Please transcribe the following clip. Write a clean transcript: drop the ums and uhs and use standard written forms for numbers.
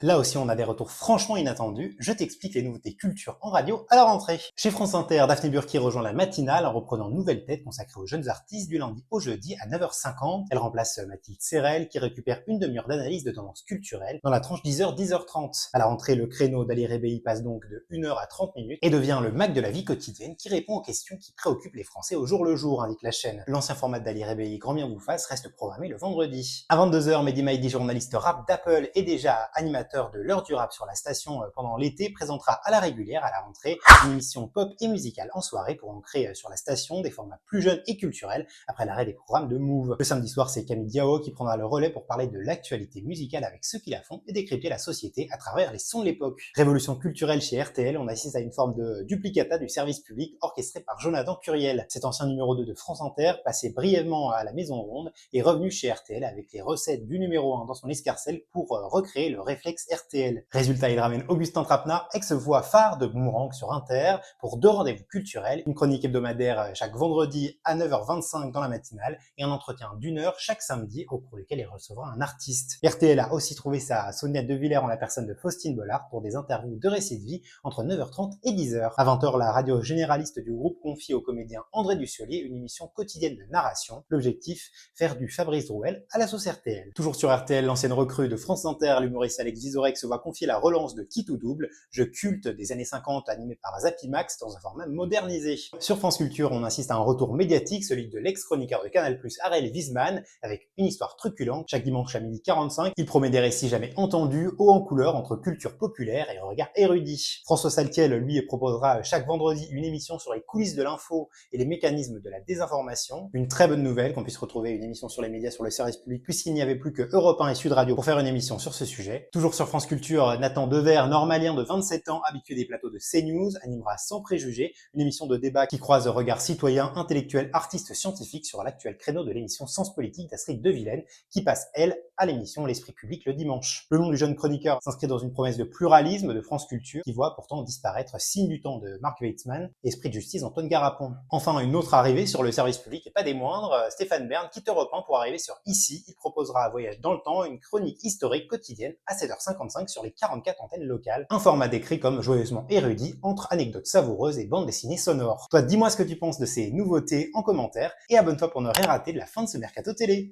Là aussi, on a des retours franchement inattendus. Je t'explique les nouveautés culture en radio à la rentrée. Chez France Inter, Daphné Burki rejoint la matinale en reprenant Nouvelle Tête consacrée aux jeunes artistes du lundi au jeudi à 9h50. Elle remplace Mathilde Serrel qui récupère une demi-heure d'analyse de tendances culturelles dans la tranche 10h-10h30. À la rentrée, le créneau d'Ali Rebéi passe donc de 1h à 30 minutes et devient le Mac de la vie quotidienne qui répond aux questions qui préoccupent les Français au jour le jour, indique la chaîne. L'ancien format d'Ali Rebéi, Grand bien vous fasse, reste programmé le vendredi. À 22h, Mehdi Maidy, journaliste rap d'Apple et déjà animateur de l'heure du rap sur la station pendant l'été, présentera à la régulière à la rentrée une émission pop et musicale en soirée pour ancrer sur la station des formats plus jeunes et culturels après l'arrêt des programmes de Move. Le samedi soir, c'est Camille Diao qui prendra le relais pour parler de l'actualité musicale avec ceux qui la font et décrypter la société à travers les sons de l'époque. Révolution culturelle chez RTL, on assiste à une forme de duplicata du service public orchestré par Jonathan Curiel. Cet ancien numéro 2 de France Inter, passé brièvement à la Maison Ronde, est revenu chez RTL avec les recettes du numéro 1 dans son escarcelle pour recréer le réflexe RTL. Résultat, il ramène Augustin Trapenard, ex-voix phare de Boomerang sur Inter, pour 2 rendez-vous culturels, une chronique hebdomadaire chaque vendredi à 9h25 dans la matinale et un entretien d'1 heure chaque samedi au cours duquel il recevra un artiste. RTL a aussi trouvé sa Sonia De Villers en la personne de Faustine Bollard pour des interviews de récits de vie entre 9h30 et 10h. À 20h, la radio généraliste du groupe confie au comédien André Dussolier une émission quotidienne de narration. L'objectif, faire du Fabrice Drouel à la sauce RTL. Toujours sur RTL, l'ancienne recrue de France Inter, l'humoriste Alex Vizorek se voit confier la relance de Qui tout double, jeu culte des années 50 animé par Zappy Max dans un format modernisé. Sur France Culture, on assiste à un retour médiatique, celui de l'ex-chroniqueur de Canal+, Ariel Wiesman, avec une histoire truculente. Chaque dimanche à 12h45, il promet des récits jamais entendus, haut en couleur entre culture populaire et regard érudit. François Saltiel, lui, proposera chaque vendredi une émission sur les coulisses de l'info et les mécanismes de la désinformation. Une très bonne nouvelle qu'on puisse retrouver une émission sur les médias sur le service public, puisqu'il n'y avait plus que Europe 1 et Sud Radio pour faire une émission sur ce sujet. Toujours sur France Culture, Nathan Dever, normalien de 27 ans, habitué des plateaux de CNews, animera Sans préjugés, une émission de débat qui croise regards citoyens, intellectuels, artistes, scientifiques sur l'actuel créneau de l'émission Sens Politique d'Astrid de Vilaine, qui passe, elle, à l'émission L'Esprit Public le dimanche. Le nom du jeune chroniqueur s'inscrit dans une promesse de pluralisme de France Culture, qui voit pourtant disparaître Signe du temps de Marc Weitzman et Esprit de justice Antoine Garapon. Enfin, une autre arrivée sur le service public, et pas des moindres, Stéphane Bern quitte Europe 1 pour arriver sur Ici. Il proposera un voyage dans le temps, une chronique historique quotidienne à 7h55 sur les 44 antennes locales. Un format décrit comme joyeusement érudit, entre anecdotes savoureuses et bandes dessinées sonores. Toi, dis-moi ce que tu penses de ces nouveautés en commentaire et abonne-toi pour ne rien rater de la fin de ce mercato télé.